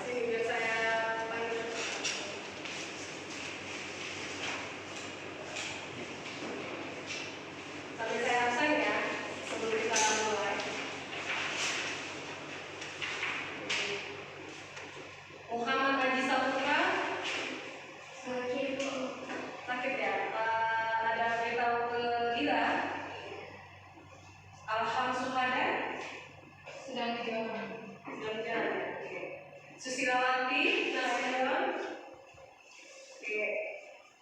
Sini biar saya panggil. Sambil saya absen ya, sebelum kita mulai. Muhammad Haji Saputra. Sakit ya? Ada beritahu ke Ira. Alham Suhada. Sedang jalan. Oke. Susilawati Nasional. Oke.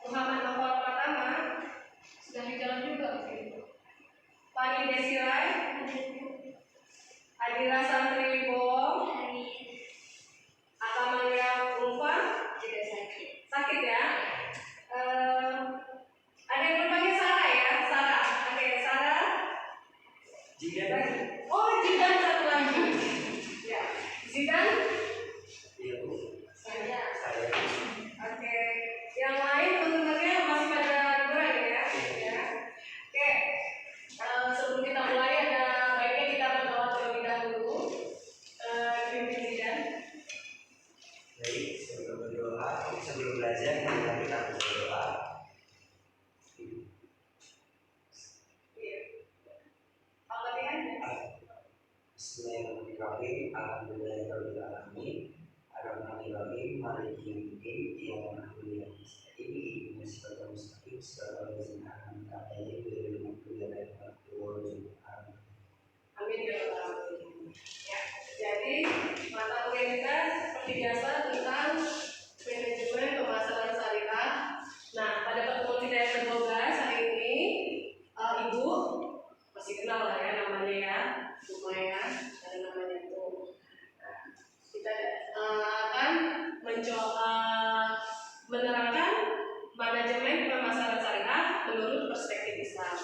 Muhammad Novel Pratama. Sedang di jalan juga. Pani Desirai. Adira Santri Wibowo. Atamalia Ulfa. Sakit ya? Ada yang berpanggil Sarah ya? Sarah. Oke, Sarah. Jidan. Oh, Jidan satu lagi. Ya, Jidan. Iya Bu. Saya. Saya. Oke, yang lain tentunya masih pada liburan ya. Ya. Oke, sebelum kita mulai ada baiknya kita berdoa terlebih dahulu. Pimpin Jidan. Baik, sebelum berdoa, sebelum belajar kita berdoa. Bismillahirrahmanirrahim. Alhamdulillahirobbilalamin. Ar-Rahmanirrahim. Maliki yaumiddin. Iyyaka na'budu wa iyyaka nasta'in. Ihdinas siratal mustaqim. Siratal ladzina an'amta 'alaihim ghairil maghdubi 'alaihim waladdallin. Amin ya rabbal alamin. Ya, jadi mata kuliah kita seperti biasa tentang manajemen pemasaran syariah. Nah, pada pertemuan kita yang ke-12 hari ini, Ibu masih kenal lah ya namanya ya, Bu Maya, ada namanya itu. Nah, kita akan mencoba menerangkan manajemen pemasaran syariah menurut perspektif Islam,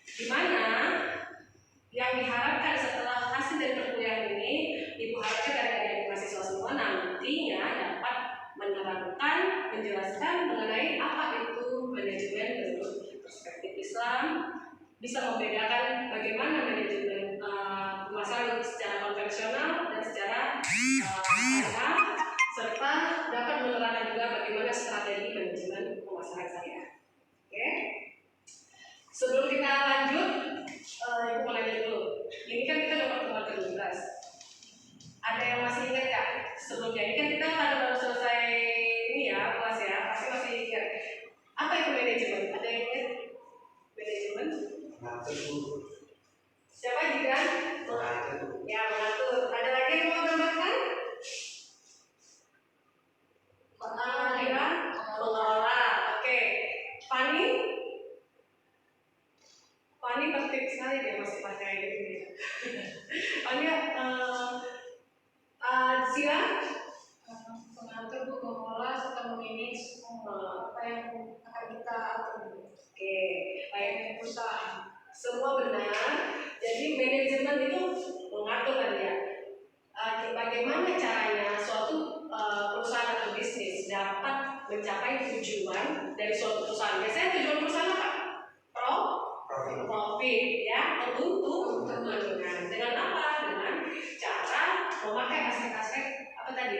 di mana yang diharapkan setelah hasil dari perkuliahan ini, Ibu harapkan dari adik mahasiswa semua nantinya dapat menerangkan, menjelaskan mengenai apa itu manajemen menurut perspektif Islam, bisa membedakan bagaimana manajemen pemasaran secara konvensional dan secara syariah, serta dapat menerangkan juga bagaimana strategi manajemen pemasaran syariah. Oke? Sebelum kita lanjut, Ibu mau nanya dulu. Ini kan kita udah pertemuan ke-12. Ada yang masih ingat nggak sebelumnya? Ini kan kita baru selesai ini ya, kelas ya. Pasti masih ingat. Apa itu manajemen? Ada yang ingat? Manajemen? Mengatur. Siapa juga? Mengatur. Ya, mengatur. Ada lagi yang mau tambahkan? Mengelola. Oke. Fani? Fani tertib sekali dia masih pakai ini. Fani, Sila? Mengatur, Bu, mengelola serta memanage apa yang akan kita atur. Oke, baik. Perusahaan. Semua benar. Jadi manajemen itu mengatur kan ya. Bagaimana caranya suatu perusahaan atau bisnis dapat mencapai tujuan dari suatu perusahaan. Biasanya tujuan perusahaan apa? Profit ya, keuntungan. Dengan apa? Dengan cara memakai aspek-aspek apa tadi?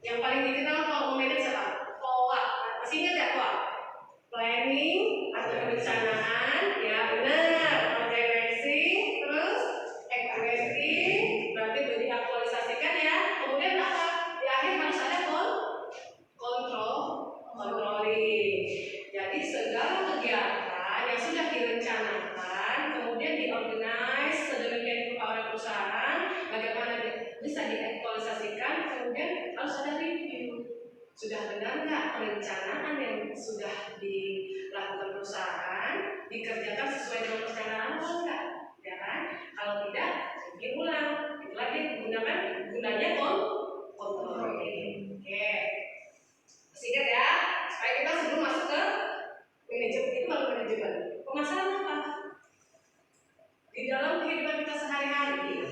Yang paling dikenal kalau memanage apa? POA. Masih ingat ya POA? Planning atau perencanaan, ya benar. Organizing, terus activating, berarti sudah diaktualisasikan ya. Kemudian apa? Di akhir harus ada controlling. Jadi segala kegiatan yang sudah direncanakan, kemudian diorganize sedemikian rupa oleh perusahaan, bagaimana bisa diaktualisasikan, kemudian harus ada review. Sudah benar nggak perencanaan yang sudah dilakukan perusahaan dikerjakan sesuai dengan perencanaan atau enggak? Ya kan? Kalau tidak, diulang. Itu lagi gunanya controlling. Oke. Ingat ya, supaya kita sebelum masuk ke manajemen, itu baru manajemen. Pemasaran apa? Di dalam kehidupan kita sehari-hari.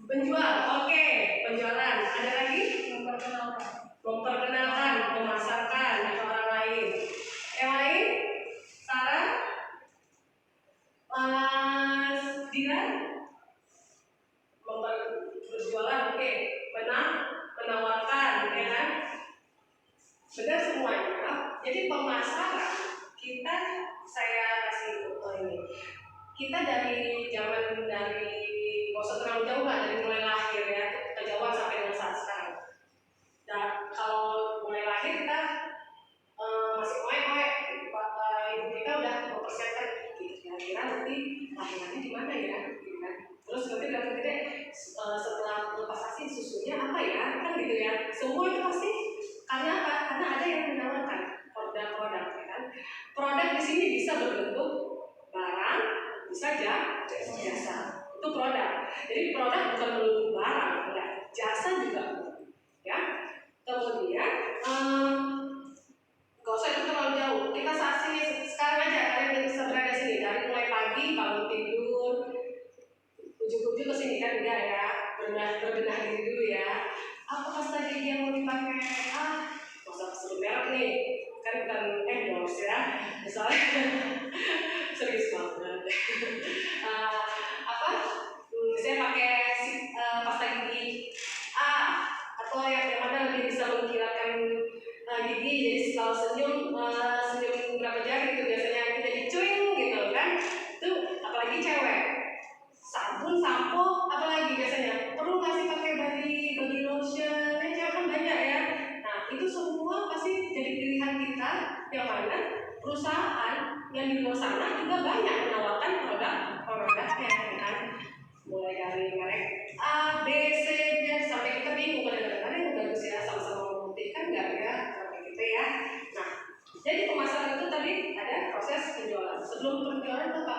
Penjual. Oke, penjualan. Ada lagi? Memperkenalkan, memasarkan atau orang lain. Yang lain? Sarah? Mas Dilan? Berjualan, oke. Menawarkan pemasaran kita, saya kasih contoh ini. Kita dari zaman nggak usah terlalu jauh lah, dari mulai lahir ya, kita jawab sampai dengan saat sekarang. Dan kalau mulai lahir kita masih oek-oek, ibu kita udah mempersiapkan kira-kira nanti lahirannya di mana ya, gitu kan. Terus nanti udah gede, setelah lepas ASI susunya apa ya, kan gitu ya. Semua itu pasti karena apa? Karena ada yang menawarkan produk-produk, ya kan. Produk di sini bisa berbentuk barang, bisa jasa. Itu produk. Jadi produk bukan melulu barang, ya. Jasa juga, ya. Kemudian gak usah itu terlalu jauh. Kita saksi sekarang aja, kalian bisa berada sini dari mulai pagi bangun tidur, ujuk-ujuk ke sini kan enggak ya, berbenah diri dulu ya. Apa pasta gigi yang mau dipakai? Gak usah sebut merek nih, kan bukan endorse ya. Misalnya serius banget. Saya pakai pasta gigi A, atau yang mana lebih bisa mengkilatkan gigi, jadi kalau senyum berapa jari gitu biasanya kita dicuing gitu kan. Itu apalagi cewek, sabun, sampo, apalagi biasanya perlu kasih pakai body lotion, cewek kan banyak ya. Nah itu semua pasti jadi pilihan kita, yang mana perusahaan yang di luar sana juga banyak menawarkan produknya kan. Mulai dari merek A, B, C, D sampai kita bingung kadang-kadang yang bagus ya, sama-sama membuktikan nggak ya sampai gitu ya. Nah, jadi pemasaran itu tadi ada proses penjualan. Sebelum penjualan itu apa?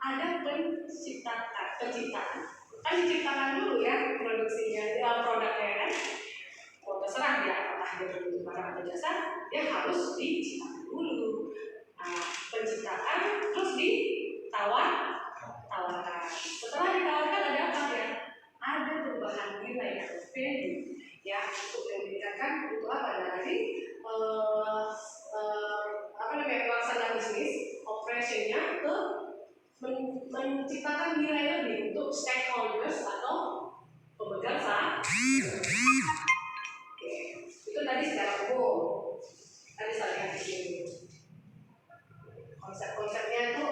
Ada penciptaan. Kan diciptakan dulu ya produksinya, produknya kan. Mau terserah dia apakah dia berbentuk barang atau jasa, dia harus diciptakan dulu. Nah, penciptaan terus tawarkan. Setelah ditawarkan ada apa ya? Ada perubahan nilai atau value ya, untuk yang dikatakan untuk apa? Dari pelaksanaan bisnis, operationnya ke menciptakan nilai lebih untuk stakeholders atau pemegang saham. Oke, itu tadi secara umum. Tadi saya lihat di sini. Konsep-konsepnya itu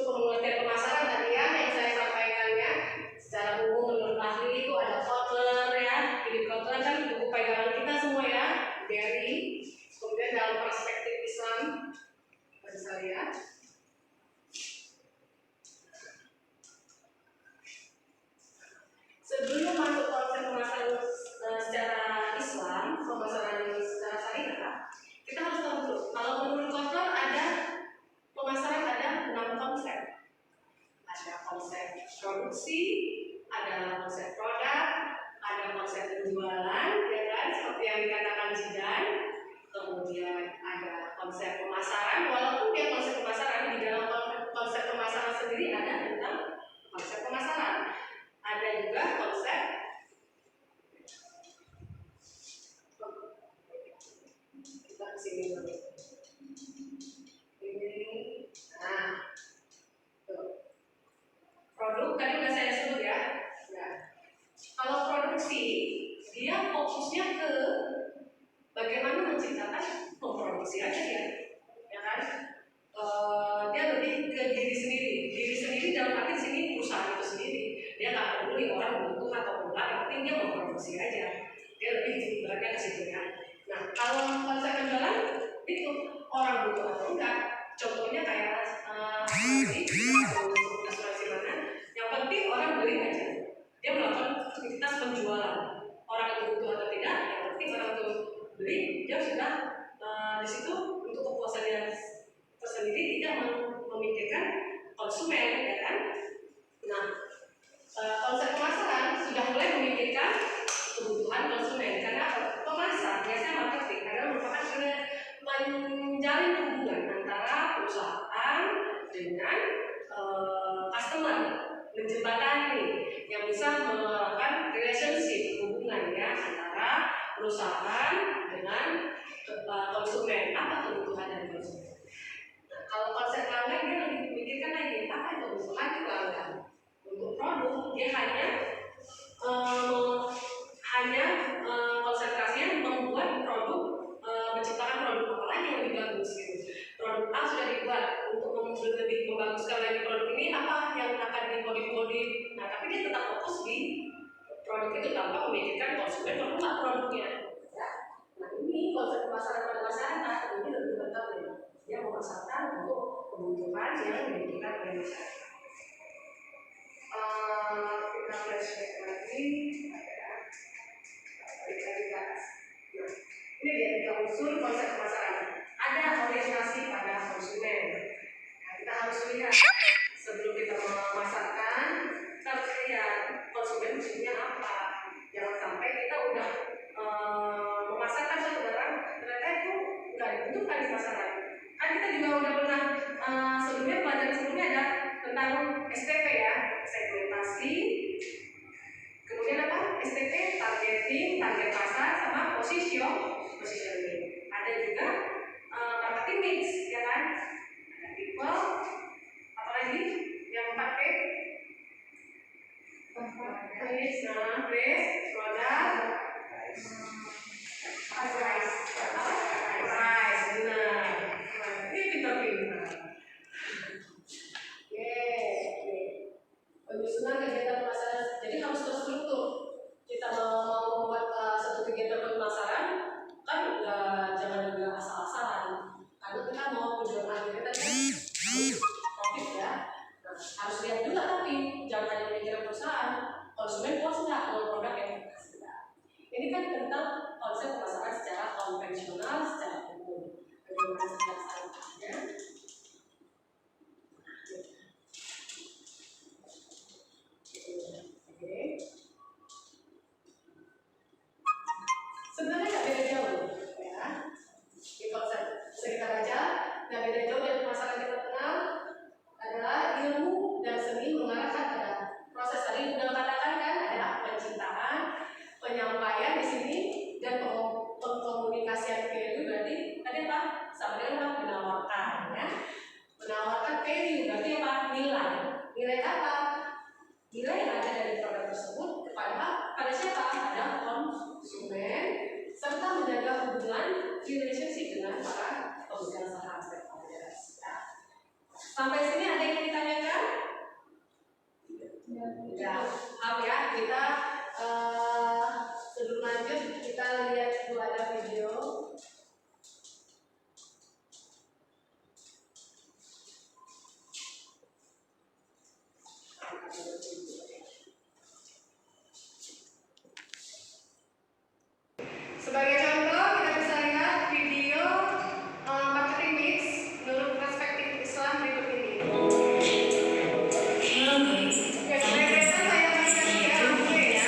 pengertian pemasaran tadi ya yang saya sampaikan ya. Secara umum menurut ahli itu ada Kotler ya. Jadi Kotler kan buku pegangan kita semua ya. Dari kemudian dalam perspektif Islam bisa lihat. Sebelum masuk konsep pemasaran secara Islam, pemasaran secara syariah, kita harus tahu dulu. Kalau menurut Kotler ada pemasaran ada 6 konsep. Ada konsep produksi, ada konsep produk, ada konsep penjualan, ya kan? Seperti yang dikatakan Zidan. Kemudian ada konsep pemasaran, walaupun dia konsep pemasaran, di dalam konsep pemasaran sendiri ada tentang konsep pemasaran. Ada juga konsep kita kesini dulu. Nah, produk tadi udah saya sebut ya. Nah, kalau produksi dia fokusnya ke bagaimana menciptakan, memproduksi aja ya kan? Dia lebih ke diri sendiri dalam arti sini perusahaan itu sendiri. Dia nggak peduli orang butuh atau enggak, yang penting dia memproduksi aja. Dia lebih ibaratnya ke situ ya. Nah, kalau konsep penjualan itu orang butuh atau enggak. Contohnya kayak asuransi mana, yang penting orang beli aja. Dia melakukan aktivitas penjualan. Orang itu butuh atau tidak, yang penting orang itu beli, dia sudah di situ untuk kepuasannya tersendiri, tidak memikirkan konsumen, ya kan? Nah, konsep pemasaran sudah mulai memikirkan kebutuhan konsumen karena pemasar biasanya marketing adalah merupakan menjalin hubungan antara perusahaan dengan customer, menjembatani yang bisa melakukan relationship hubungan ya antara perusahaan dengan konsumen, apa kebutuhan dari konsumen. Nah, kalau konsep pelanggan dia lebih memikirkan lagi apa yang kebutuhan di pelanggan. Untuk produk dia hanya konsentrasinya membuat produk, menciptakan produk apa lagi yang lebih bagus gitu. itu tanpa memikirkan konsumen membuat produknya. Ya. Nah ini konsep pemasaran pada masyarakat ini lebih ketat ya. Dia memasarkan untuk kebutuhan yang dimiliki oleh masyarakat. Kita flashback lagi. Ini dia 3 unsur konsep pemasaran. Ada orientasi pada konsumen. Nah, kita harus lihat sebelum kita memasarkan, kita harus lihat konsumen butuhnya apa. Jangan sampai kita udah memasarkan suatu barang ternyata itu nggak dibutuhkan di pasaran. Kan kita juga udah pernah sebelumnya pelajaran sebelumnya ada tentang STP ya, segmentasi. Kemudian apa? STP, targeting, target pasar, sama positioning. Ada juga marketing mix, ya kan? Ada people, apalagi yang 4P? Price, produk, price, benar. Ini pintar-pintar. Penyusunan kegiatan pemasaran, jadi harus terstruktur. Kita mau membuat satu kegiatan pemasaran, kan jangan juga asal-asalan. Karena kita mau tujuan akhirnya tadi profit ya. Nah, harus lihat juga tapi jangan hanya memikirkan perusahaan, konsumen puas nggak dengan produk yang kita kasih. Ini kan tentang konsep pemasaran secara konvensional, secara umum. Bagaimana penjelasannya? Sebenarnya nggak beda jauh, ya. Di konsep bisa kita baca, nggak beda jauh dari pemasaran kita kenal adalah ilmu dan seni mengarahkan pada proses tadi udah katakan kan ada pencintaan, penyampaian di sini dan pengkomunikasian value berarti tadi apa? Sama dengan menawarkan, ya. Menawarkan value berarti apa? Nilai. Nilai apa? Nilai yang ada dari produk tersebut pada siapa? Pada konsumen serta menjaga hubungan relationship dengan para pemegang saham stakeholders. Ya. Sampai sini ada yang ditanyakan? Ya, maaf ya, kita sebelum lanjut kita lihat dulu ada video. Sebagai contoh, kita bisa lihat video marketing mix menurut perspektif Islam berikut ini. Ya, sebagai saya berikan dia mulai ya.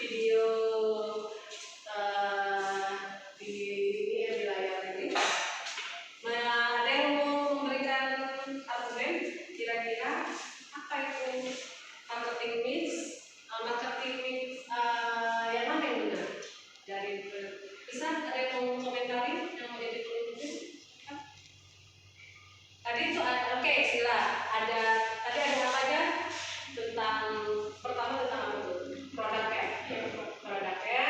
video di layar ini. Ada yang mau memberikan argumen kira-kira apa itu marketing mix? Marketing mix yang mana yang benar? Dari bisa ada yang mau komentari yang mau jadi pemimpin? Tadi itu oke, sila ada tadi ada apa aja tentang pertama tentang apa tuh? Produknya,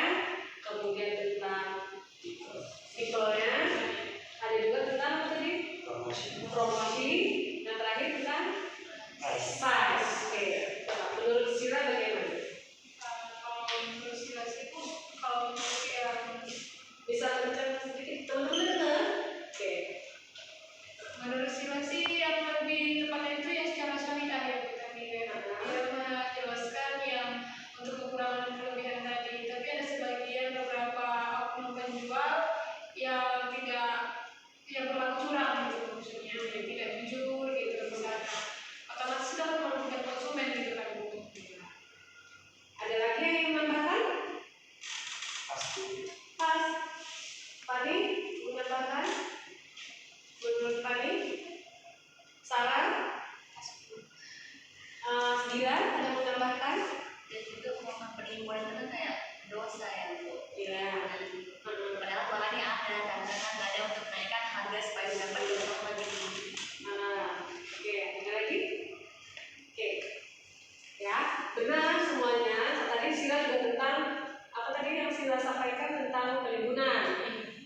kemudian tentang people-nya, ada juga tentang apa tadi? Promosi, yang terakhir tentang size. Oke, menurut Sila bagaimana? Kalau menurut Sila sih itu kalau untuk yang Bisa kencang sedikit, teman-teman dengar? Oke. menurut Sila sih yang lebih tepatnya itu ya secara syariah ya bukan nilai. Dia menjelaskan yang untuk kekurangan dan kelebihan tadi, tapi ada sebagian beberapa oknum penjual yang tidak berlaku curang gitu, maksudnya yang tidak jujur gitu misalnya. Otomatis itu akan merugikan konsumen gitu kan Bu. Ada lagi yang menambahkan? Pasti. Pas. Pani menambahkan? Menurut Pani? Saran? Gila ada menambahkan? Dan juga uang penipuan itu kan kayak dosa ya Bu. Iya. Padahal polanya ada, karena kan nggak ada untuk menaikkan harga supaya dapat diskon lagi. Oke, ada lagi? Oke, ya benar semuanya. Tadi Sila juga tentang apa tadi yang Sila sampaikan tentang penimbunan.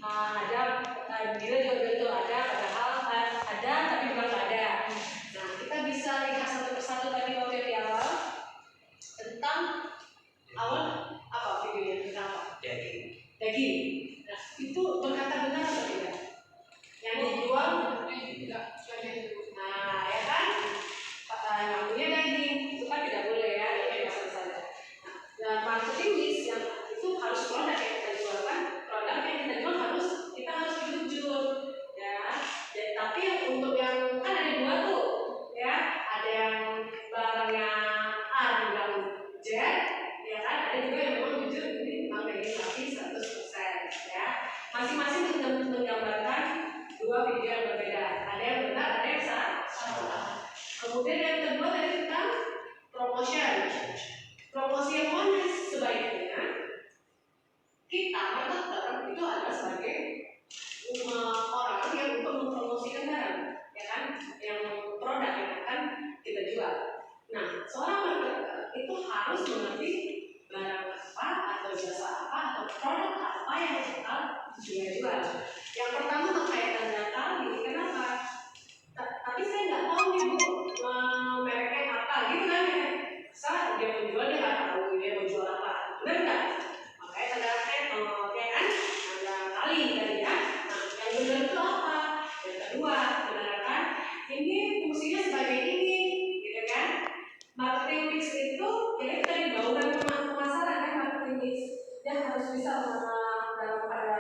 Ada Gila juga betul ada, padahal ada tapi bukan ada. Nah, kita bisa lihat satu persatu tadi waktu di awal tentang awal apa videonya tentang apa? Daging. Nah, itu berkata benar atau tidak? Yang dijual Tidak syariah itu. nah, ya kan? Yang punya daging itu kan tidak boleh ya, bebas saja. Nah, marketing mix yang itu harus produk yang kita jualkan, produk yang kita jual kita harus jujur, ya. Dan tapi untuk yang kan ada dua tuh, ya. Ada yang barangnya A dibilang Z, ya kan? Ada juga yang memang jujur ini memang daging sapi 100%, ya. Masing-masing menggambarkan dua video yang berbeda. Ada yang benar, ada yang salah. Kemudian yang kedua tadi tentang promotion. Promosi yang mana sebaiknya kita marketer itu adalah sebagai orang yang untuk mempromosikan barang, ya kan? Yang produk yang akan kita jual. Nah, seorang marketer itu harus mengerti barang apa atau jasa apa atau produk apa yang bakal dia jual. Yang pertama mengkaitkan data, ini kenapa? Tapi saya nggak tahu nih Bu, mereknya apa gitu kan ya. Saat dia menjual dia nggak tahu dia mau jual apa, benar nggak? Makanya ada ya kan, ada kali kan ya. Nah, yang benar itu apa? Yang kedua, benar kan? Ini fungsinya sebagai ini, gitu kan? Marketing mix itu jadi dari bauran pemasaran kan marketing mix. Dia harus bisa dalam pada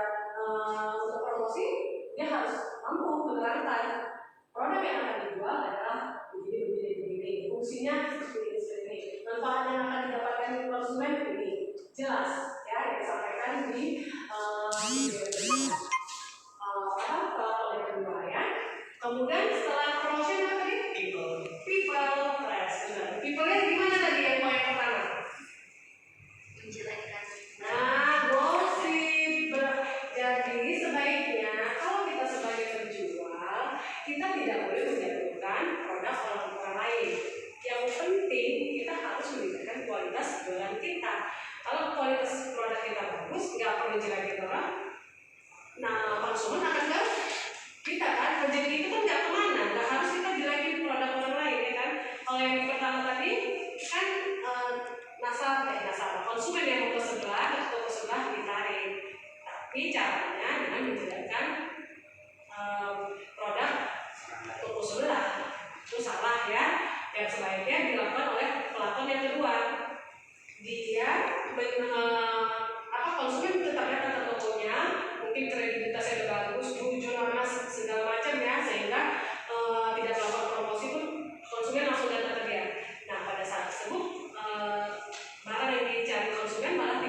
untuk promosi, dia harus mampu menerangkan produk yang akan dijual adalah begini. Fungsinya seperti ini. Manfaat yang akan didapatkan di konsumen ini jelas, ya disampaikan di kalau yang kedua ya. Kemudian setelah promosi apa tadi? People press. People-nya gimana tadi yang poin pertama? Menjelekkan. Nah, gosip. Jadi sebaiknya kalau kita sebagai penjual, kita tidak boleh menjatuhkan produk orang lain. Yang penting kita harus meningkatkan kualitas jualan kita. Kalau kualitas produk kita bagus, nggak perlu jelekin orang. Nah, konsumen akan ke kita kan. Rezeki itu kan nggak kemana, nggak harus kita jelekin produk orang lain, ya kan? Kalau yang pertama tadi kan nasabah konsumen yang mau ke sebelah atau ke sebelah ditarik. Tapi caranya dengan menjelaskan produk toko sebelah itu salah ya. Yang sebaiknya dilakukan oleh pelakon yang kedua. Dia konsumen tetap datang ke tokonya, mungkin kredibilitasnya udah bagus, jujur sama segala macam ya, sehingga tidak melakukan promosi pun konsumen langsung datang ke dia. Nah, pada saat tersebut barang yang dicari konsumen malah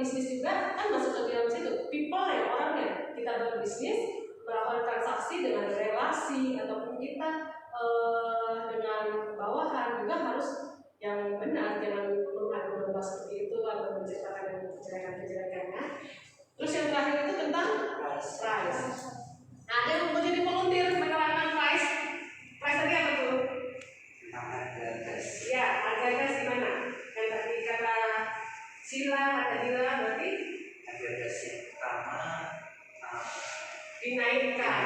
bisnis juga kan masuk ke dalam situ. People ya, orangnya. Kita berbisnis, melakukan transaksi dengan relasi ataupun kita dengan bawahan juga harus yang benar, jangan mengadu domba seperti itu atau menciptakan kejelekan-kejelekannya. Terus yang terakhir itu tentang price. Nah, ada yang mau jadi volunteer menerangkan price. Price tadi apa tuh? Ya, harga gas gimana? Yang tadi kata Sila, kata Dila, berarti harga gas yang pertama dinaikkan.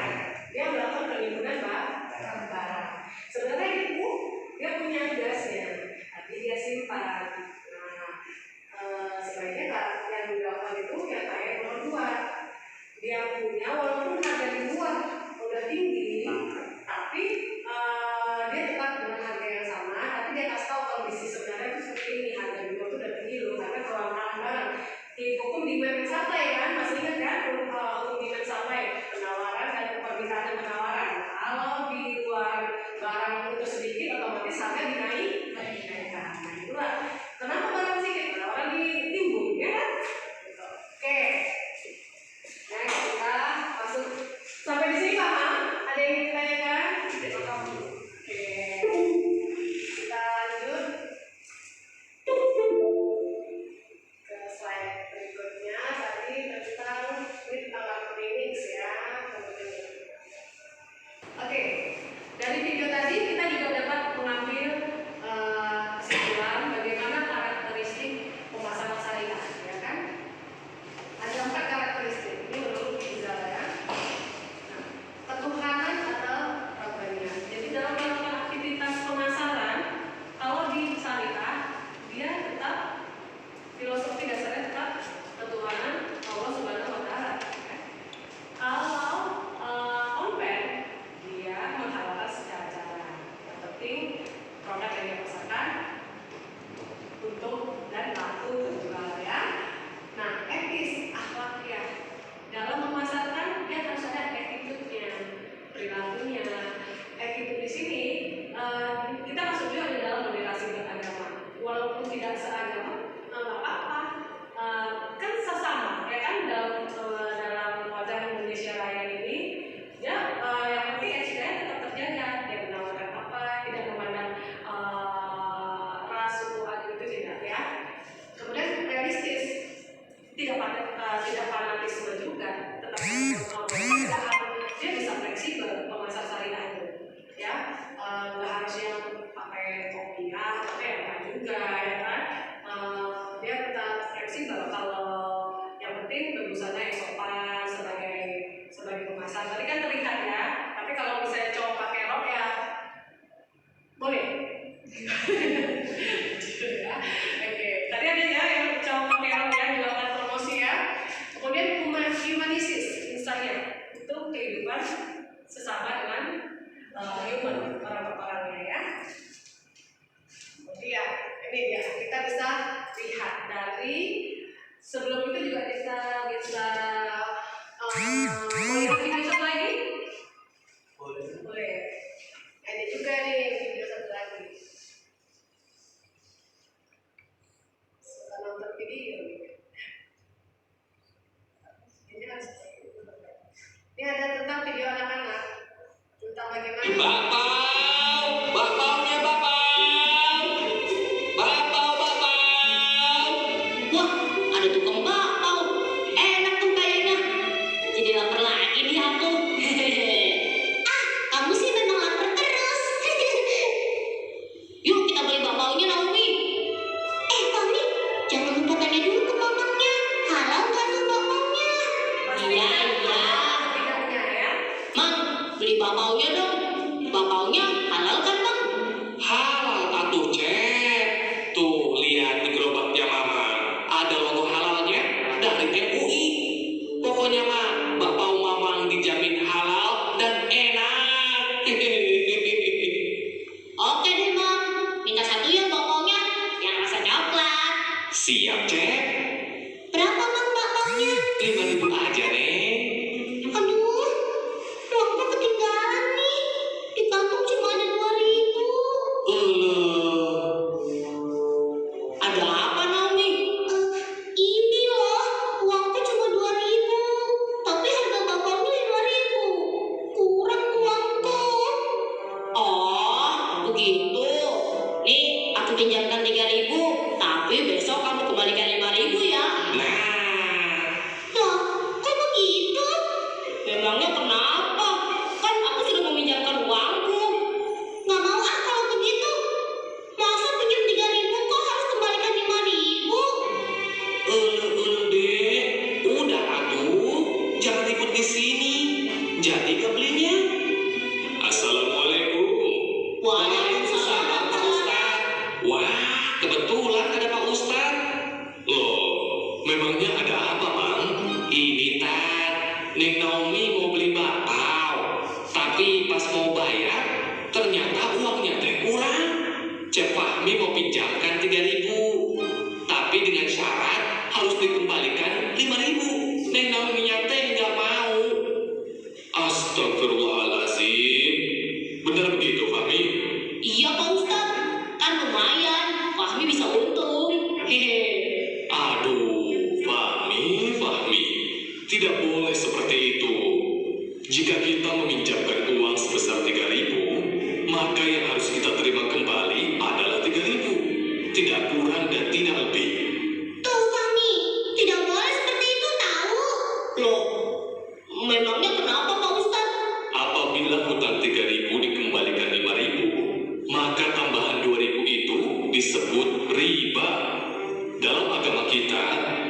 Dia melakukan penimbunan barang. Sebenarnya itu dia punya gasnya, tapi dia simpan. Nah, sebaiknya yang dilakukan itu yang kayak nomor 2. Dia punya walaupun harga di luar udah tinggi, tapi dia tetap dengan harga yang sama, tapi dia kasih tahu kondisi sebenarnya itu seperti ini, harga di luar itu udah tinggi loh, karena kalau barang di hukum demand supply kan, masih ingat kan hukum demand supply, penawaran dan permintaan dan penawaran. Kalau di luar barang itu sedikit, otomatis harga dinaikkan. Nah, itulah kenapa barang sedikit, penawaran ditimbun, ya kan? Oke. Nah, kita masuk sampai di sini paham? Ada yang ingin ditanyakan? Oke. Kita lanjut ke slide berikutnya. Tadi tentang clinics ya. Oke. Dari video tadi kita juga dapat mengambil kesimpulan bagaimana karakteristik pemasaran syariah, ya kan? Ada 4 karakteristik. Ini menurut Ghazali ya. Nah, ketuhanan atau rabbaniah. Jadi dalam melakukan aktivitas pemasaran, kalau di syariah dia tetap filosofi dasarnya tetap ketuhanan Allah Subhanahu wa taala. Kalau konven dia menghalalkan secara cara. Yang penting produk yang dipasarkan untuk dan laku terjual ya. Nah, etis, akhlaknya dalam memasarkan dia harus ada attitude-nya, perilakunya. Attitude di sini kita masuk juga di dalam moderasi beragama. Walaupun tidak seagama, nggak apa-apa. Kan sesama, ya kan dalam wajah Indonesia Raya ini, ya yang penting SDM tetap terjaga. Dia menawarkan apa, tidak memandang ras, suku, agama itu tidak ya. Kemudian realistis, tidak fanatisme juga, tetapi dia bisa fleksibel pemasar syariah itu, ya nggak harus yang pakai kopiah, tapi apa juga, ya kan? Dia tetap fleksibel. Kalau yang penting berbusana yang sopan sebagai pemasar. Tadi kan terlihat ya, tapi kalau misalnya cowok pakai rok ya boleh. Ya. Oke, tadi ada ya yang cowok pakai rok ya dilakukan promosi ya. Kemudian humanisis, misalnya itu kehidupan sesama dengan human orang-orangnya ya. Jadi ya ini dia kita bisa lihat dari sebelum itu juga kita boleh video satu lagi? Boleh. Ada juga nih video satu lagi. Suka nonton video. Ini ada tentang video anak-anak tentang bagaimana Bapaunya wah, ada tukang bakpao, enak tuh kayaknya, jadi lapar lagi nih aku. Kamu sih memang lapar terus. Yuk kita beli bakpaonya Naomi. Tommy, jangan lupa tanya dulu ke mamanya, halal kan tuh bakpaonya? Iya. tidaknya ya. Mang, beli bakpaonya dong. Bakpaonya halal kan bang? Halal atuh cek. Tuh lihat di gerobaknya mama, ada logo halalnya dari MUI. Pokoknya mah bakpao mamang dijamin halal dan enak. Oke deh bang, minta satu ya bakpaonya yang rasa coklat. Siap cek. Berapa bang bakpaonya? 5.000 aja Neng. Aduh, uangnya ketinggalan nih. Di kantong cuma ada 2.000. Ada apa Naomi? Ini loh, begitu. Nih, aku pinjamkan 3.000, tapi besok kamu kembalikan 5.000 ya. Nah, Loh, kok begitu? Memangnya kenapa? Kan aku sudah meminjamkan uangku. Nggak mau ah kalau begitu. Masa pinjam 3.000 kok harus kembalikan 5.000? Dek, udah atuh, jangan ribut di sini. Jadi gak belinya? Assalamualaikum. Waalaikumsalam, Pak Ustaz. Wah, kebetulan ada Pak Ustaz. Loh, memangnya ada apa, Bang? Ini Tat, Neng Naomi mau beli bakpao, tapi pas mau bayar, ternyata uangnya teh kurang. Cep Fahmi mau pinjamkan 3.000, tapi dengan syarat harus dikembalikan 5.000. Neng Naomi teh nggak mau. Astagfirullahaladzim. Benar begitu, Fahmi? Iya Pak Ustadz, kan lumayan. Fahmi bisa untung. Hehe. Aduh, Fahmi. Tidak boleh seperti itu. Jika kita meminjamkan uang sebesar 3.000, maka yang harus kita terima kembali adalah 3.000. Tidak kurang dan tidak lebih. Tuh Fahmi, tidak boleh seperti itu tahu. Loh, memangnya kenapa Pak Ustadz? Apabila hutang 3.000 dikembalikan 5.000, maka tambahan 2.000 itu disebut riba. Dalam agama kita,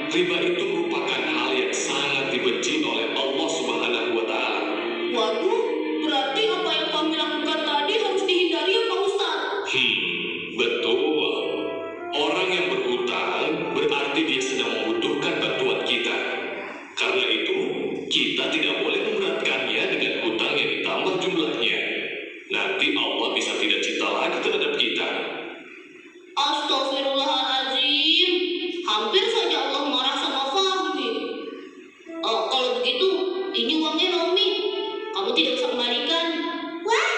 riba itu merupakan hal yang sangat dibenci oleh Allah Subhanahu wa Ta'ala. Waduh, berarti apa yang Fahmi lakukan tadi harus dihindari ya Pak Ustadz? Betul. Orang yang berhutang berarti dia sedang membutuhkan bantuan kita. Karena itu, kita tidak boleh memberatkannya dengan hutang yang ditambah jumlahnya. Nanti Allah bisa tidak cinta lagi terhadap kita. Astagfirullahaladzim, hampir saja Allah marah sama Fahmi. Kalau begitu, ini uangnya Naomi. Kamu tidak usah kembalikan. Wah,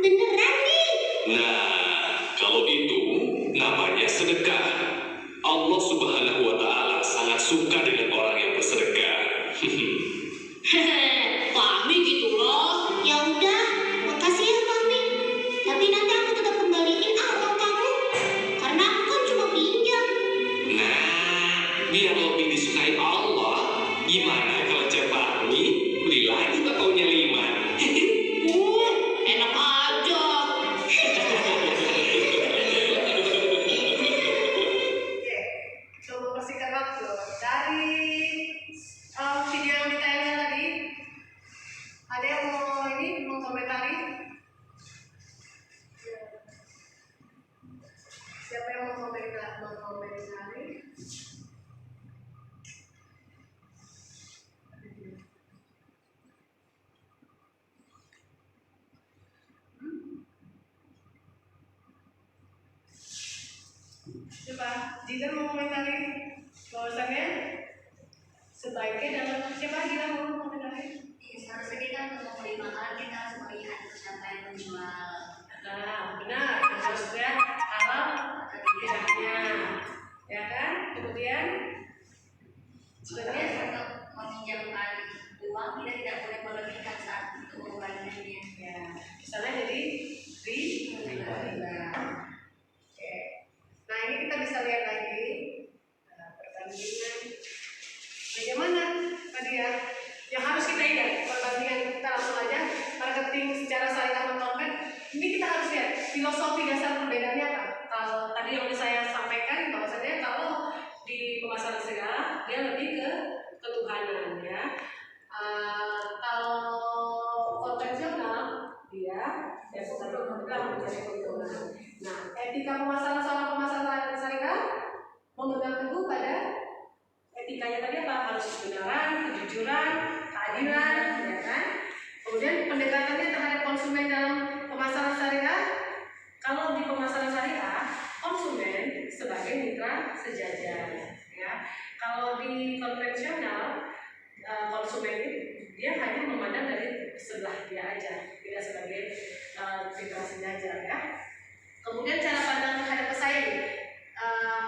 beneran nih. Nah, kalau itu namanya sedekah. Allah Subhanahu wa Ta'ala sangat suka dengan orang yang bersedekah. Hehe, Fahmi gitu loh. Ya udah, makasih ya Fahmi. Tapi nanti aku tetap kembaliin uang kamu. Karena aku kan cuma pinjam. Nah, biar lebih disukai Allah, gimana kalau Cep Fahmi beli lagi bakaunya 5? Enak aja. Oke, coba persingkat waktu dari video yang ditayangkan tadi. Ada yang mau komentari? Siapa yang mau komentari? Coba, Jidan mau komentari bahwasannya sebaiknya dalam siapa Jidan mau komentari? Seharusnya kita untuk membeli makanan kita harus melihat siapa yang menjual. Nah, benar, harus lihat halal tidaknya, ya kan? Kemudian Sebenarnya untuk meminjamkan uang kita tidak boleh melebihkan saat untuk mengembalikannya. ya, misalnya jadi riba. Oke. Nah, ini kita bisa lihat lagi perbandingan. Bagaimana tadi ya? Yang harus kita ingat perbandingan kita langsung aja marketing secara syariah mentompet. Ini kita harus lihat filosofi dasar perbedaannya apa. Kalau tadi yang saya sampaikan bahwasanya kalau di pemasaran segala dia lebih ke ketuhanan ya. Kalau konvensional dia bukan mencari keuntungan. Nah, etika pemasaran seorang pemasaran syariah memegang teguh pada etikanya tadi apa? Harus kebenaran, kejujuran, keadilan, ya kan? Kemudian pendekatannya terhadap konsumen dalam pemasaran syariah. Kalau di pemasaran syariah, konsumen sebagai mitra sejajar, ya. Kalau di konvensional, konsumen dia hanya memandang dari sebelah dia aja, tidak sebagai mitra sejajar, ya. Kemudian cara pandang terhadap pesaing.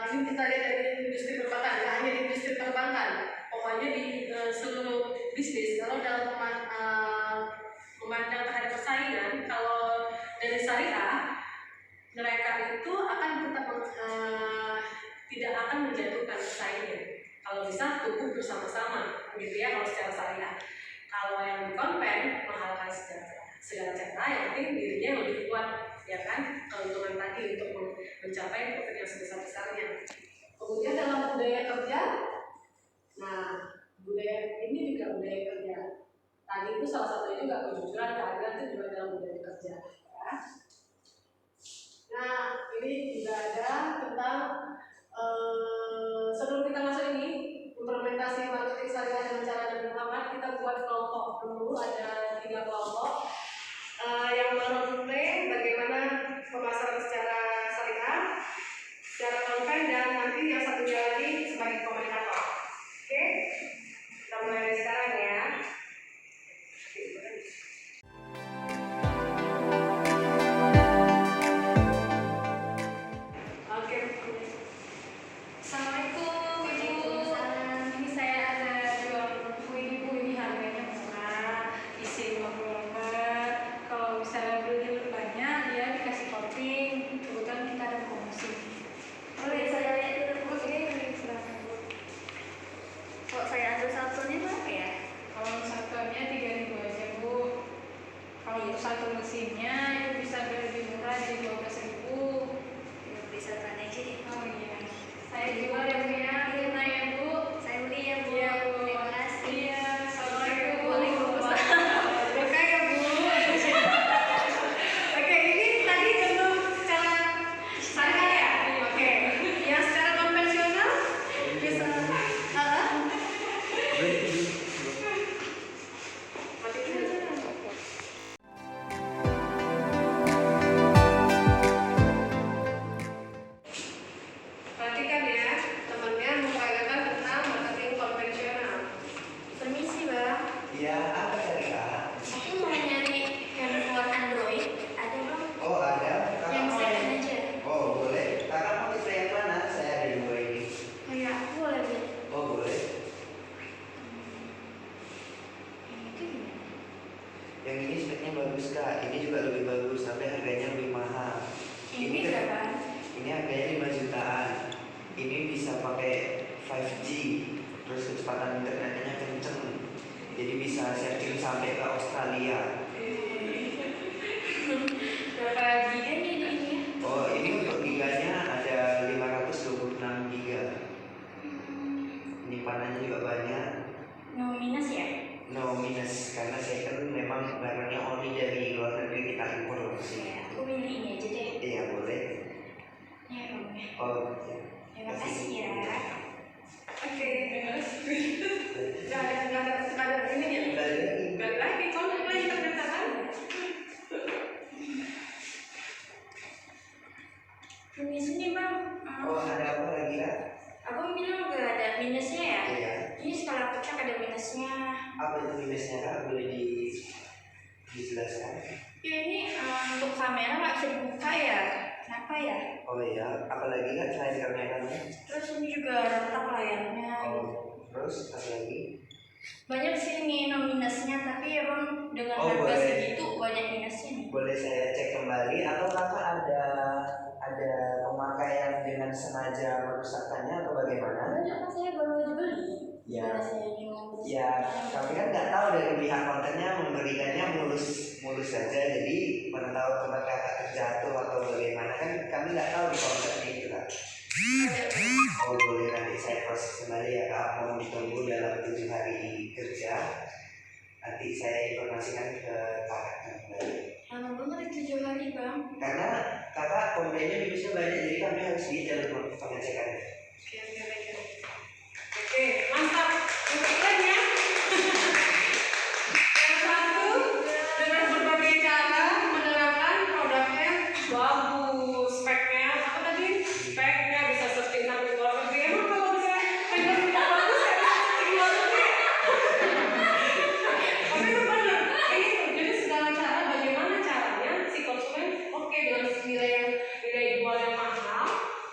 Ini kita lihat dari industri perbankan, tidak hanya di industri perbankan, pokoknya di seluruh bisnis. Kalau dalam memandang terhadap persaingan, kalau dari syariah mereka itu akan tetap tidak akan menjatuhkan pesaingnya. Kalau bisa tumbuh bersama-sama, gitu ya kalau secara syariah. Kalau yang di konven menghalalkan segala cara, yang penting dirinya lebih kuat, ya kan? Keuntungan tadi untuk mencapai profit yang sebesar-besarnya. Kemudian dalam budaya kerja, nah budaya ini juga budaya kerja. Tadi itu salah satunya juga kejujuran, keadilan itu juga dalam budaya kerja. Ya. Nah ini juga ada tentang sebelum kita masuk ini implementasi marketing syariah dengan cara Nabi Muhammad, kita buat kelompok dulu, ada 3 kelompok yang merontai bagaimana pemasaran secara syariah, secara konven, dan nanti yang satunya lagi sebagai komunikator. Oke, kita mulai dari sekarang ya. Oke. Assalamualaikum Ibu. Ini saya ada jual buku ini, Bu. Ini harganya murah, isi 50 lembar. Kalau misalnya beli lebih banyak, dia dikasih topping. Kebetulan kita ada promosi. Boleh saya lihat dulu. Oke, silakan Bu. Kok saya ambil satunya berapa ya? Kalau satunya 3.000 aja Bu. Kalau untuk satu mesinnya itu bisa lebih murah, jadi 12.000. Ya, beli satuan aja deh. Oh iya. Saya jual ya Bu ya. Terima ya Bu. Saya beli ya Bu. Iya Bu. Terima kasih. Iya. Assalamualaikum. Waalaikumsalam. Berkah ya Bu. Oke, ini tadi contoh secara syariah ya. Oke. Yang secara konvensional bisa mati dulu. Perhatikan ya, temannya memperagakan tentang marketing konvensional. Permisi Bang. Ya, apa tadi Kak? Aku mau nyari handphone Android. Ada Bang? Oh ada. Kakak Yang mau second aja. Oh boleh. Kakak mau tipe yang mana? Saya ada 2 ini. Oh ya, aku boleh beli. Oh boleh. Ini gimana? Yang ini speknya bagus Kak. Ini juga lebih bagus, tapi harganya lebih mahal. Ini berapa? Ini harganya 5 jutaan. Ini bisa pakai 5G, terus kecepatan internetnya kenceng. Jadi bisa sharing sampai ke Australia. Berapa giga nih ini? Oh, ini untuk giganya ada 526 giga. Penyimpanannya juga banyak. No minus ya? No minus, karena saya kan memang barangnya only dari luar negeri kita impor ke sini. Ya, aku milih ini aja deh. Iya boleh. Ya, Bang. Oh, Terima kasih ya. Oke, nggak ada ini ya. Balik lagi, kalau lagi pernyataan. Permisi nih Bang. Oh ada apa lagi Kak? Aku bilang gak ada minusnya ya? Iya. Ini skala pecah ada minusnya. Apa itu minusnya Kak? Boleh dijelaskan? Ya ini untuk kamera nggak bisa dibuka ya? Kenapa ya? Oh iya, apalagi Kak selain kameranya? Terus ini juga retak layarnya. Oh, terus apa lagi? Banyak sih nih no minusnya, tapi emang dengan Oh, harga boleh. segitu banyak minusnya nih. Boleh saya cek kembali atau Kakak ada pemakaian dengan sengaja merusakkannya atau bagaimana? Banyak kan saya baru aja beli. Ya. Mana saya nyuruh. Ya, kami kan nggak tahu dari pihak kontennya memberikannya mulus saja, jadi mana tahu tempat Kakak terjatuh atau bagaimana kan kami nggak tahu di kontennya itu Kak. Oh boleh, nanti saya proses kembali ya Kak, mohon ditunggu dalam 7 hari kerja, nanti saya informasikan ke Kakak kembali. Lama banget 7 hari Bang. Karena Kakak komplainnya minusnya banyak, jadi kami harus detail pengecekannya. Oke, mantap. Keren ya. Yang satu dengan berbagai cara menerapkan produknya bagus, speknya apa tadi? Speknya bisa searching sampai luar negeri. Emang kalau misalnya vendor bagus ya bisa searching luar negeri. Tapi itu benar. Ini jadi segala cara bagaimana caranya si konsumen oke dengan nilai jual yang mahal,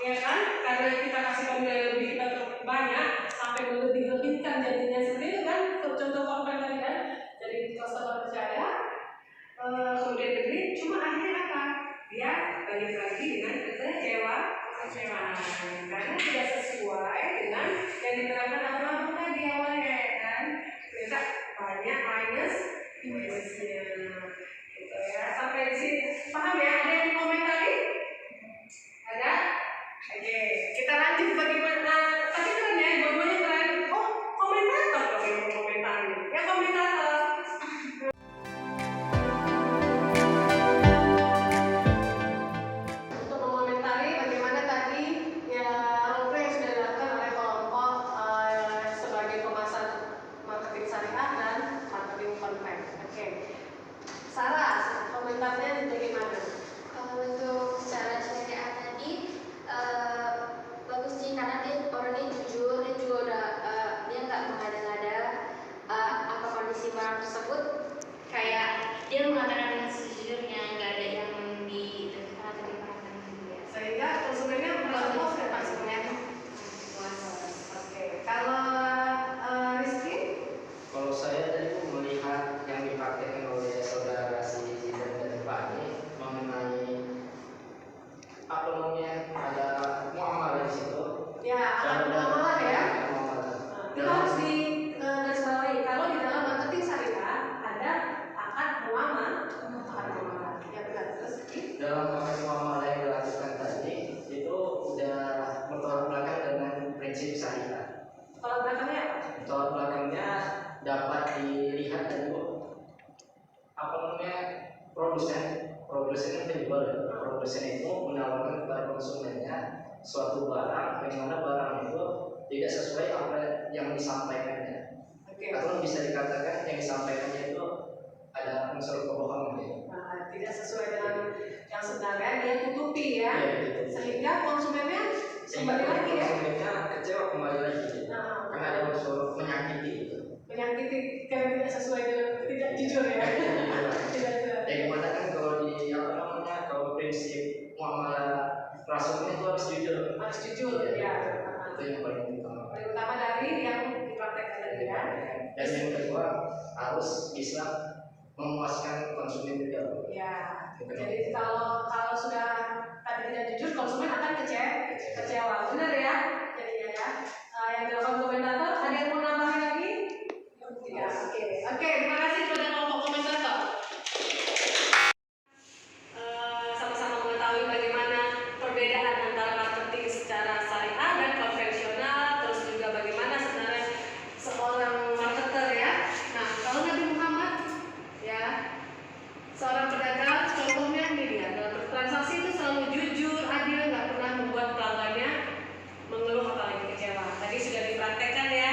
ya kan? Karena kita kasihkan nilai lebih kita banyak sampai melebih-lebihkan jadinya seperti itu kan, contoh konten tadi kan, jadi customer percaya kemudian beli, cuma akhirnya apa? Dia lagi dengan kecewa, karena tidak sesuai dengan yang diterangkan Abraham tadi awalnya ya kan, ternyata banyak minusnya, gitu ya. Sampai di sini paham ya? Ada yang komentari? Ada? Oke, kita lanjut bagaimana? Tapi keren ya, dua-duanya keren. Oh, komentator dong yang mau komentari. Ya komentator. Untuk mengomentari bagaimana tadi ya role yang sudah dilakukan oleh kelompok sebagai pemasaran marketing syariah dan marketing konven. Oke, Sarah, komentarnya bagaimana? Kalau untuk secara syariah tadi bagus sih karena dia orangnya jujur, dia juga udah dia nggak mengada-ngada apa kondisi barang tersebut, kayak dia mengatakan dengan sejujurnya, nggak ada yang ditekan atau diperhatikan gitu ya. Sehingga konsumennya merasa puas ya Pak sebenarnya. Oke, kalau Rizky? Kalau saya tadi melihat yang dipraktekkan oleh saudara si Zidan dan Fani mengenai apa namanya ada muamalah di situ. Ya, akan muamalah ya. Kita harus di garis bawahi kalau di dalam marketing syariah ada akad muamalah. Ya benar. Terus Dalam proses muamalah yang dilakukan tadi itu udah bertolak belakang dengan prinsip syariah. kalau belakangnya apa? Bertolak belakangnya dapat dilihat dari apa namanya produsen yang penjual ya. Produsen itu menawarkan kepada konsumennya suatu barang yang mana barang itu tidak sesuai apa yang disampaikannya. Oke. Atau bisa dikatakan yang disampaikannya itu ada unsur kebohongan ya. Nah, tidak sesuai dengan yang sebenarnya dia tutupi ya. Ya, gitu. Sehingga konsumennya Sehingga kembali lagi ya. konsumennya kecewa kembali lagi. Nah, Karena ada unsur menyakiti itu. menyakiti karena tidak sesuai dengan tidak jujur ya. Tidak jujur. Ya gimana kan kalau di apa namanya kalau prinsip muamalah rasulnya itu harus jujur. Harus jujur ya. Itu yang paling utama. Paling utama dari yang dipraktekkan tadi ya. Dan yang kedua harus bisa memuaskan konsumen juga. Ya. Jadi kalau sudah tadi tidak jujur, konsumen akan kecewa. Benar ya? Jadinya ya. Yang dilakukan komentator, ada yang mau nambahin lagi? Ya, oke. Terima kasih kepada kelompok komentator. Sama-sama mengetahui bagaimana perbedaan antara marketing secara syariah dan konvensional, terus juga bagaimana sebenarnya seorang marketer ya. Nah, kalau Nabi Muhammad ya, seorang pedagang, contohnya ini dia dalam bertransaksi itu selalu jujur, adil, nggak pernah membuat pelanggannya mengeluh apalagi kecewa. Tadi sudah dipraktekkan ya.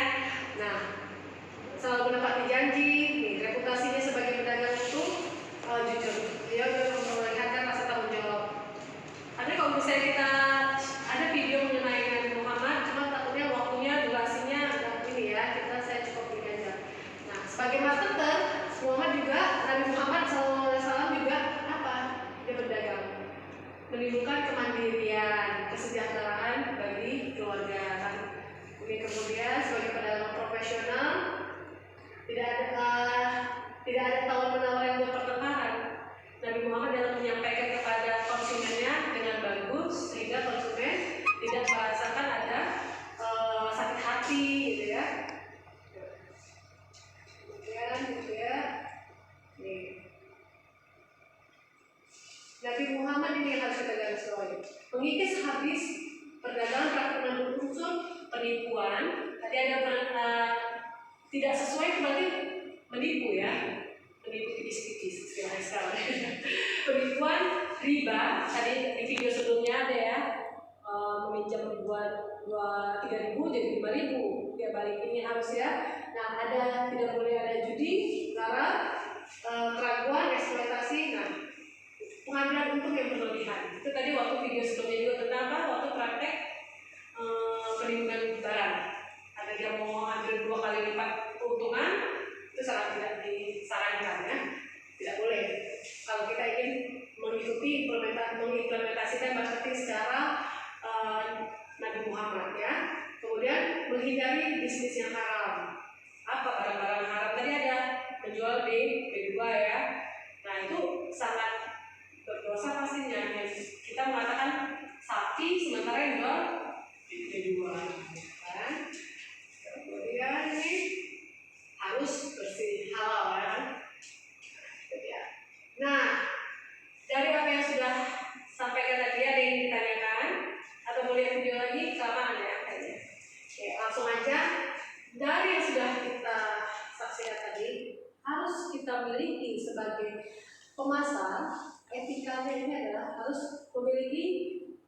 Nah, selalu menepati janji, nih, reputasinya sebagai pedagang itu jujur. Dia juga memperlihatkan rasa tanggung jawab. Tapi kalau misalnya kita ada video mengenai Nabi Muhammad, cuma takutnya waktunya, durasinya agak ini ya, saya cukup ini aja. Nah, sebagai marketer, Muhammad juga, Nabi Muhammad SAW juga apa? Dia berdagang, menimbulkan kemandirian, kesejahteraan bagi keluarga kan. Ini kemudian sebagai pedagang profesional tidak ada tawar-menawar yang berpertukaran. Nabi Muhammad dalam menyampaikan kepada konsumennya dengan bagus sehingga konsumen tidak merasakan ada sakit hati gitu ya. Kemudian gitu ya. Nih. Nabi Muhammad ini yang harus kita garis bawahi. Mengikis habis perdagangan praktik mengandung unsur penipuan. Tadi ada tidak sesuai berarti menipu ya. Menipu tipis-tipis istilahnya sekarang. Penipuan, riba. Tadi di video sebelumnya ada ya. Meminjam buat 3.000 jadi 5.000 dia balikinnya harus ya. Nah, tidak boleh ada judi, lara, keraguan, eksploitasi. Nah, pengambilan untung yang berlebihan. Itu tadi waktu video sebelumnya juga tentang apa? Waktu praktek penipuan barang. Ada yang mau ambil 2 kali lipat keuntungan, itu sangat tidak disarankan ya. Tidak boleh. Kalau kita ingin mengimplementasikan marketing secara Nabi Muhammad ya. Kemudian menghindari bisnis yang haram. Apa barang-barang haram? Tadi ada menjual B2 ya. Nah, itu sangat berdosa pastinya. Kita kita mengatakan sapi, sementara yang jual dijual, kan? Kemudian ini harus bersih, halal, kan? Nah, dari apa yang sudah sampaikan tadi, ada yang ditanyakan atau mau lihat video lagi, kelamaan ya kayaknya. Oke, langsung aja. Dari yang sudah kita saksikan tadi, harus kita miliki sebagai pemasar. Etikanya ini adalah harus memiliki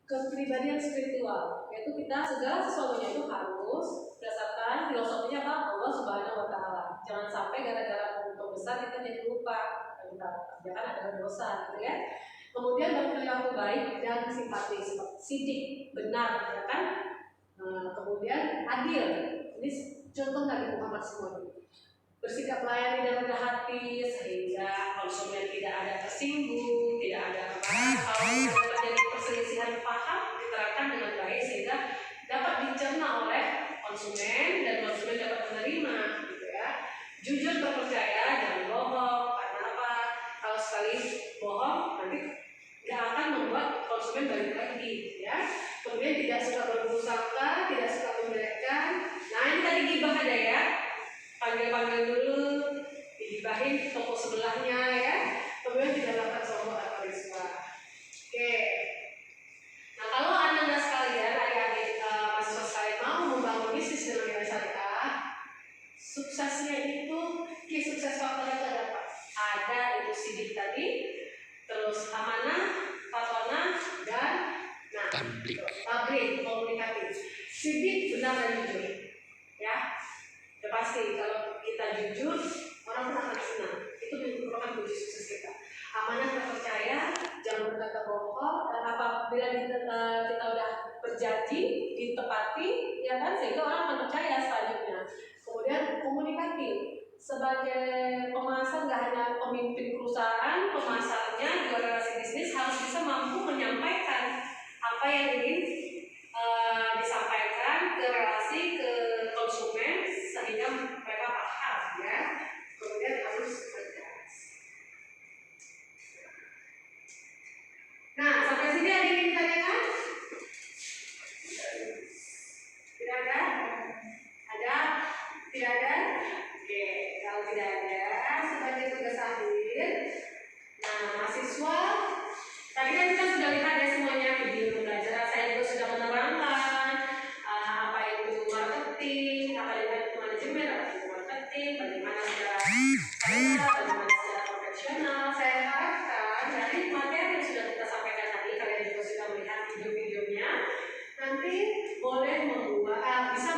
kepribadian spiritual, yaitu kita segala sesuatunya itu harus berdasarkan filosofinya apa? Allah Subhanahu wa Ta'ala. Jangan sampai gara-gara untung besar kita jadi lupa yang kita kerjakan adalah dosa, gitu ya. Kemudian berperilaku baik dan simpati, sidik, benar, ya kan? Kemudian adil. Ini contoh Nabi Muhammad semua. Bersikap melayani dan rendah hati sehingga konsumen tidak ada tersinggung, tidak ada kemarahan. Kalau terjadi perselisihan paham, diterapkan dengan baik sehingga dapat dicerna oleh konsumen dan konsumen dapat menerima, gitu ya. Jujur, terpercaya, jangan bohong. Karena apa? Kalau sekali bohong nanti nggak akan membuat konsumen balik lagi, ya. Kemudian tidak suka berburuk sangka, tidak suka menjelekkan. Nah, ini tadi gibah aja ya. Panggil-panggil dulu, digibahin toko sebelahnya, ya. Kemudian tidak dapat sombong atau risma. Oke. Nah, kalau anda sekalian, adik-adik mahasiswa sekalian mau membangun bisnis dengan nilai syariah, suksesnya itu, sukses faktornya itu ada apa? Ada itu sidik tadi, terus amanah, fatwana, dan tablik, komunikatif. Sidik, benar dan jujur, ya. Ya pasti kalau kita jujur, orang pun akan senang. Itu merupakan kunci sukses kita. Amanah, terpercaya, jangan berkata bohong, dan apabila kita udah berjanji ditepati, ya kan, sehingga orang akan percaya selanjutnya. Kemudian komunikatif, sebagai pemasar nggak hanya pemimpin perusahaan, pemasarnya juga relasi bisnis harus bisa mampu menyampaikan apa yang ingin disampaikan ke relasi ke konsumen sehingga mereka paham, ya. Kemudian harus tegas. Nah, sampai sini ada yang ditanyakan? Tidak ada? Ada? Tidak ada? Oke, kalau tidak ada, sebagai tugas akhir. Nah, mahasiswa, tadi kan kita sudah lihat ya semuanya video pembelajaran. Saya juga sudah menerangkan apa itu marketing, apa itu manajemen, apa itu marketing, bagaimana secara bagaimana secara profesional. Saya harapkan dari materi yang sudah kita sampaikan tadi, kalian juga sudah melihat video-videonya. Nanti boleh membuat, bisa